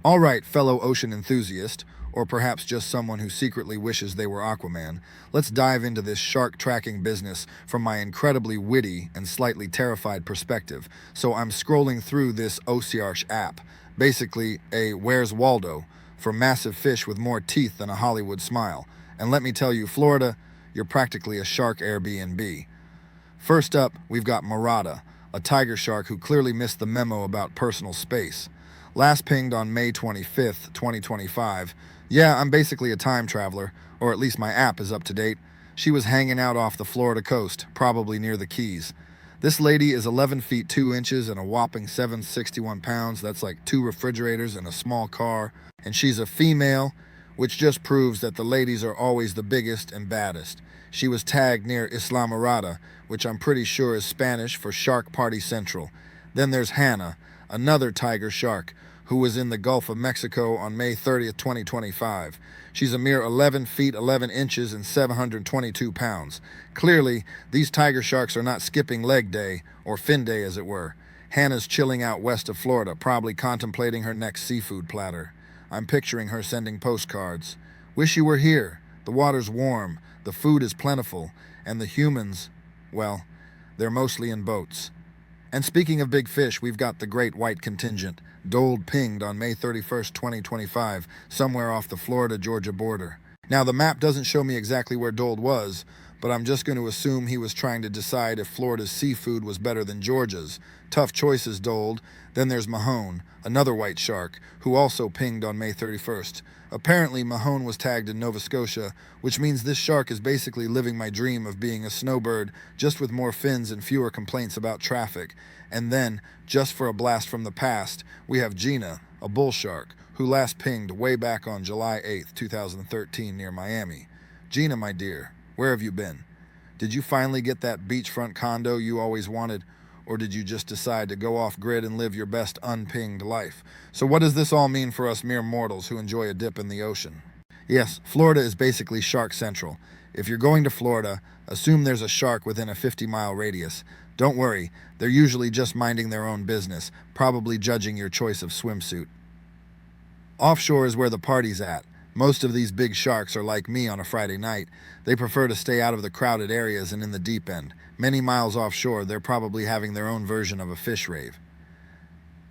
All right, fellow ocean enthusiast, or perhaps just someone who secretly wishes they were Aquaman, let's dive into this shark tracking business from my incredibly witty and slightly terrified perspective. So I'm scrolling through this Osiarch app, basically a Where's Waldo, for massive fish with more teeth than a Hollywood smile. And let me tell you, Florida, you're practically a shark Airbnb. First up, we've got Murata, a tiger shark who clearly missed the memo about personal space. Last pinged on May 25th, 2025. Yeah, I'm basically a time traveler, or at least my app is up to date. She was hanging out off the Florida coast, probably near the Keys. This lady is 11 feet 2 inches and a whopping 761 pounds. That's like 2 refrigerators and a small car. And she's a female, which just proves that the ladies are always the biggest and baddest. She was tagged near Islamorada, which I'm pretty sure is Spanish for Shark Party Central. Then there's Hannah, another tiger shark, who was in the Gulf of Mexico on May 30th, 2025. She's a mere 11 feet 11 inches and 722 pounds. Clearly, these tiger sharks are not skipping leg day, or fin day as it were. Hannah's chilling out west of Florida, probably contemplating her next seafood platter. I'm picturing her sending postcards. Wish you were here. The water's warm, the food is plentiful, and the humans, well, they're mostly in boats. And speaking of big fish, we've got the great white contingent. Dold pinged on May 31st, 2025, somewhere off the Florida-Georgia border. Now, the map doesn't show me exactly where Dold was, but I'm just going to assume he was trying to decide if Florida's seafood was better than Georgia's. Tough choices, Dold. Then there's Mahone, another white shark, who also pinged on May 31st. Apparently, Mahone was tagged in Nova Scotia, which means this shark is basically living my dream of being a snowbird, just with more fins and fewer complaints about traffic. And then, just for a blast from the past, we have Gina, a bull shark, who last pinged way back on July 8th, 2013 near Miami. Gina, my dear, where have you been? Did you finally get that beachfront condo you always wanted? Or did you just decide to go off grid and live your best unpinged life? So what does this all mean for us mere mortals who enjoy a dip in the ocean? Yes, Florida is basically shark central. If you're going to Florida, assume there's a shark within a 50-mile radius. Don't worry, they're usually just minding their own business, probably judging your choice of swimsuit. Offshore is where the party's at. Most of these big sharks are like me on a Friday night. They prefer to stay out of the crowded areas and in the deep end. Many miles offshore, they're probably having their own version of a fish rave.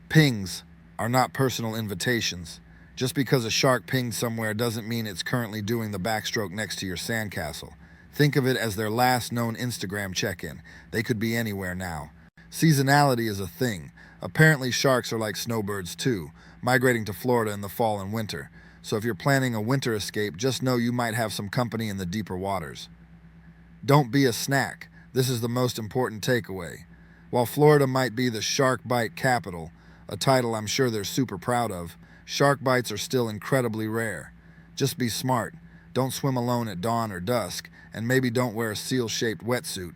Pings are not personal invitations. Just because a shark pinged somewhere doesn't mean it's currently doing the backstroke next to your sandcastle. Think of it as their last known Instagram check-in. They could be anywhere now. Seasonality is a thing. Apparently sharks are like snowbirds too, migrating to Florida in the fall and winter. So if you're planning a winter escape, just know you might have some company in the deeper waters. Don't be a snack. This is the most important takeaway. While Florida might be the shark bite capital, a title I'm sure they're super proud of, shark bites are still incredibly rare. Just be smart. Don't swim alone at dawn or dusk, and maybe don't wear a seal-shaped wetsuit.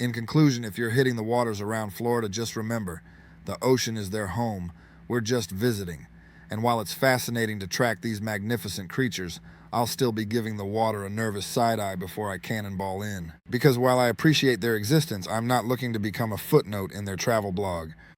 In conclusion, if you're hitting the waters around Florida, just remember, the ocean is their home. We're just visiting. And while it's fascinating to track these magnificent creatures, I'll still be giving the water a nervous side-eye before I cannonball in. Because while I appreciate their existence, I'm not looking to become a footnote in their travel blog.